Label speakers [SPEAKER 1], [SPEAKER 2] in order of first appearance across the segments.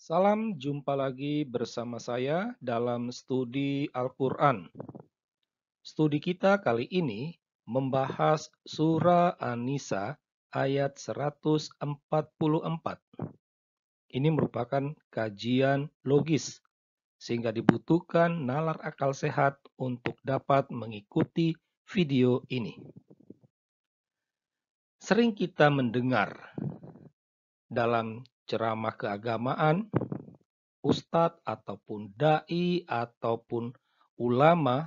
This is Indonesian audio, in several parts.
[SPEAKER 1] Salam jumpa lagi bersama saya dalam studi Al-Quran. Studi kita kali ini membahas Surah An-Nisa ayat 144. Ini merupakan kajian logis, sehingga dibutuhkan nalar akal sehat untuk dapat mengikuti video ini. Sering kita mendengar dalam ceramah keagamaan, ustadz ataupun dai ataupun ulama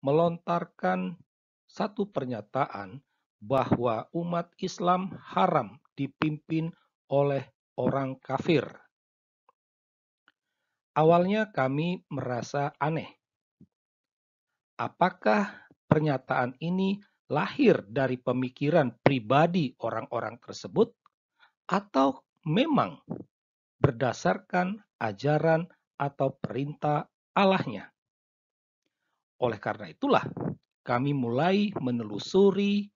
[SPEAKER 1] melontarkan satu pernyataan bahwa umat Islam haram dipimpin oleh orang kafir. Awalnya kami merasa aneh. Apakah pernyataan ini lahir dari pemikiran pribadi orang-orang tersebut atau memang berdasarkan ajaran atau perintah Allahnya? Oleh karena itulah kami mulai menelusuri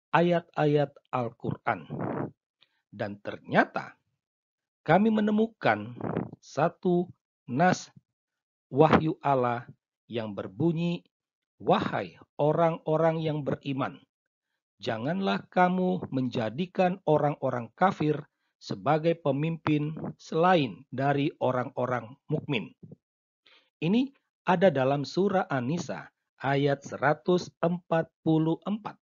[SPEAKER 1] ayat-ayat Al-Quran. Dan ternyata kami menemukan satu nas wahyu Allah yang berbunyi, "Wahai orang-orang yang beriman, janganlah kamu menjadikan orang-orang kafir sebagai pemimpin selain dari orang-orang mukmin." Ini ada dalam surah An-Nisa ayat 144.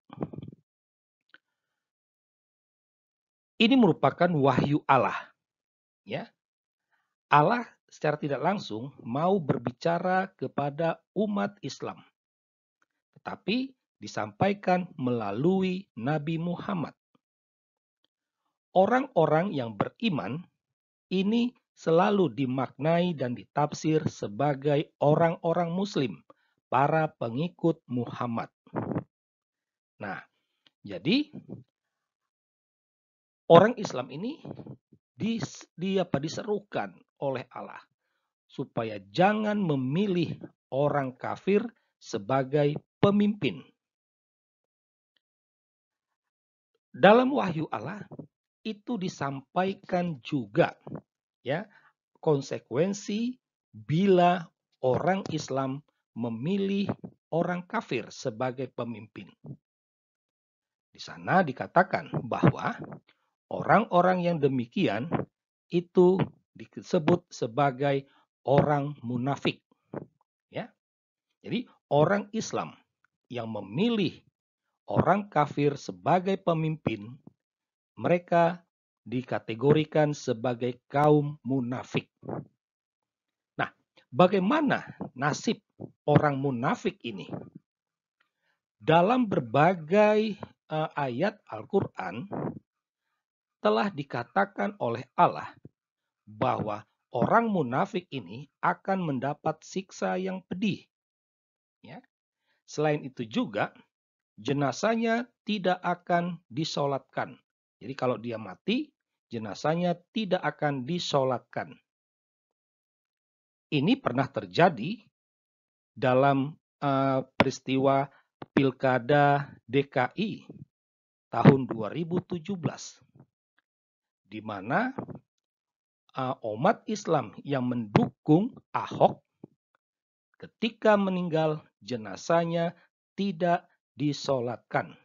[SPEAKER 1] Ini merupakan wahyu Allah, ya. Allah secara tidak langsung mau berbicara kepada umat Islam, tetapi disampaikan melalui Nabi Muhammad. Orang-orang yang beriman ini selalu dimaknai dan ditafsir sebagai orang-orang Muslim, para pengikut Muhammad. Nah, jadi orang Islam ini diserukan oleh Allah supaya jangan memilih orang kafir sebagai pemimpin. Dalam wahyu Allah itu disampaikan juga, ya, konsekuensi bila orang Islam memilih orang kafir sebagai pemimpin. Di sana dikatakan bahwa orang-orang yang demikian itu disebut sebagai orang munafik, ya. Jadi orang Islam yang memilih orang kafir sebagai pemimpin, mereka dikategorikan sebagai kaum munafik. Nah, bagaimana nasib orang munafik ini? Dalam berbagai ayat Al-Quran telah dikatakan oleh Allah bahwa orang munafik ini akan mendapat siksa yang pedih. Ya. Selain itu juga, jenazahnya tidak akan disolatkan. Jadi kalau dia mati, jenazahnya tidak akan disolatkan. Ini pernah terjadi dalam peristiwa Pilkada DKI tahun 2017, di mana umat Islam yang mendukung Ahok ketika meninggal jenazahnya tidak disolatkan.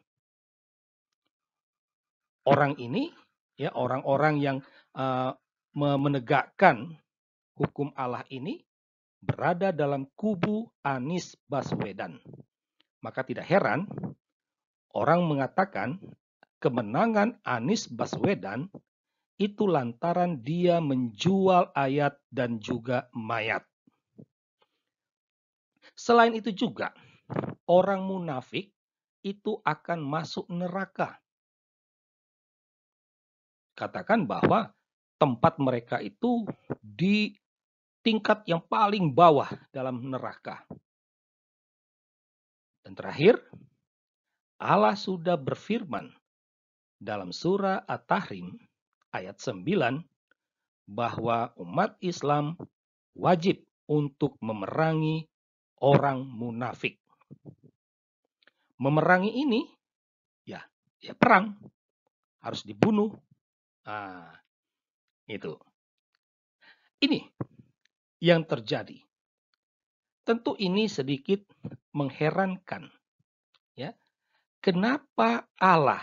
[SPEAKER 1] Orang ini, ya, orang-orang yang menegakkan hukum Allah ini berada dalam kubu Anies Baswedan. Maka tidak heran orang mengatakan kemenangan Anies Baswedan itu lantaran dia menjual ayat dan juga mayat. Selain itu juga, orang munafik itu akan masuk neraka. Katakan bahwa tempat mereka itu di tingkat yang paling bawah dalam neraka. Dan terakhir, Allah sudah berfirman dalam surah At-Tahrim ayat 9 bahwa umat Islam wajib untuk memerangi orang munafik. Memerangi ini ya perang, harus dibunuh. Itu. Ini yang terjadi. Tentu ini sedikit mengherankan, ya. Kenapa Allah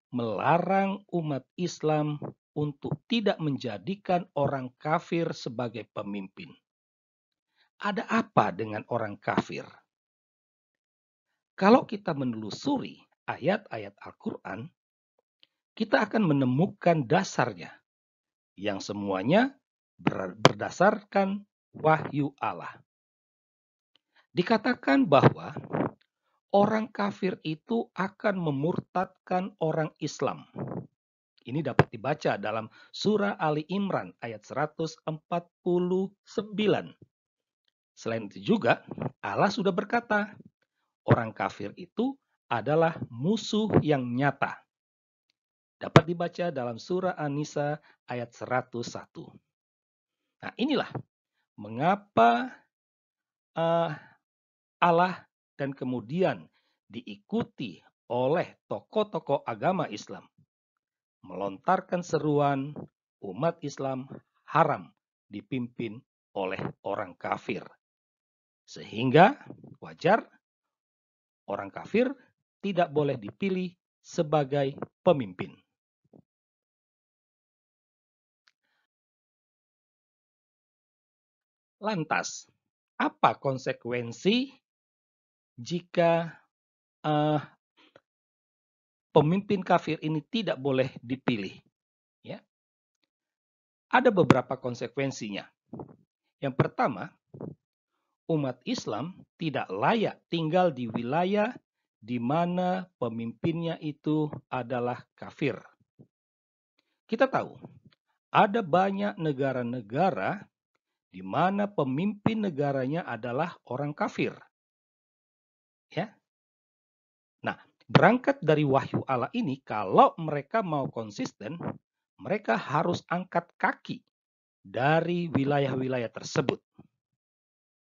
[SPEAKER 1] melarang umat Islam untuk tidak menjadikan orang kafir sebagai pemimpin? Ada apa dengan orang kafir? Kalau kita menelusuri ayat-ayat Al-Quran, kita akan menemukan dasarnya yang semuanya berdasarkan wahyu Allah. Dikatakan bahwa orang kafir itu akan memurtadkan orang Islam. Ini dapat dibaca dalam surah Ali Imran ayat 149. Selain itu juga, Allah sudah berkata, orang kafir itu adalah musuh yang nyata. Dapat dibaca dalam surah An-Nisa ayat 101. Nah, inilah mengapa Allah dan kemudian diikuti oleh tokoh-tokoh agama Islam melontarkan seruan umat Islam haram dipimpin oleh orang kafir. Sehingga wajar orang kafir tidak boleh dipilih sebagai pemimpin. Lantas, apa konsekuensi jika pemimpin kafir ini tidak boleh dipilih? Ya, ada beberapa konsekuensinya. Yang pertama, umat Islam tidak layak tinggal di wilayah di mana pemimpinnya itu adalah kafir. Kita tahu, ada banyak negara-negara di mana pemimpin negaranya adalah orang kafir. Ya. Nah, berangkat dari wahyu Allah ini, kalau mereka mau konsisten, mereka harus angkat kaki dari wilayah-wilayah tersebut.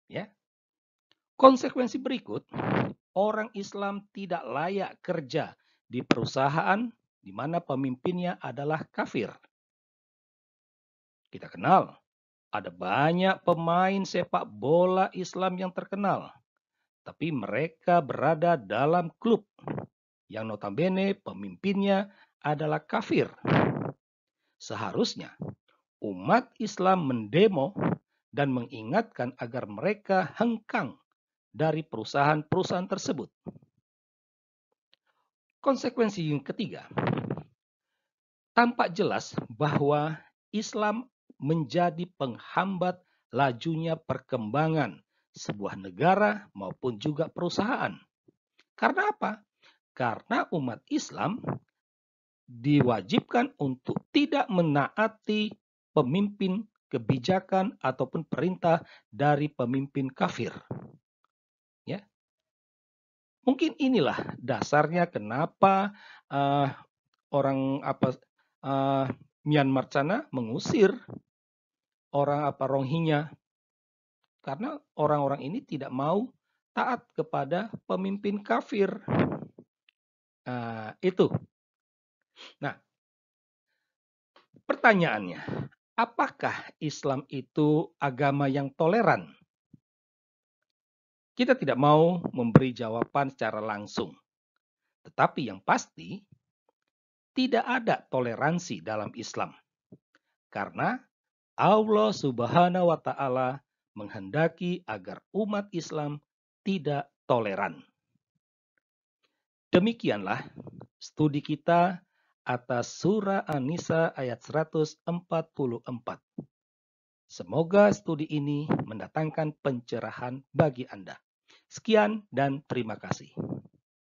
[SPEAKER 1] Ya. Konsekuensi berikut, orang Islam tidak layak kerja di perusahaan di mana pemimpinnya adalah kafir. Kita kenal, ada banyak pemain sepak bola Islam yang terkenal, tapi mereka berada dalam klub yang notabene pemimpinnya adalah kafir. Seharusnya umat Islam mendemo dan mengingatkan agar mereka hengkang dari perusahaan-perusahaan tersebut. Konsekuensi yang ketiga, tampak jelas bahwa Islam menjadi penghambat lajunya perkembangan sebuah negara maupun juga perusahaan. Karena apa? Karena umat Islam diwajibkan untuk tidak menaati pemimpin kebijakan ataupun perintah dari pemimpin kafir. Ya. Mungkin inilah dasarnya kenapa orang Myanmar sana mengusir orang Rohingya, karena orang-orang ini tidak mau taat kepada pemimpin kafir. Itu. Nah, pertanyaannya, apakah Islam itu agama yang toleran? Kita tidak mau memberi jawaban secara langsung. Tetapi yang pasti, tidak ada toleransi dalam Islam. Karena Allah Subhanahu wa Ta'ala menghendaki agar umat Islam tidak toleran. Demikianlah studi kita atas surah An-Nisa ayat 144. Semoga studi ini mendatangkan pencerahan bagi Anda. Sekian dan terima kasih.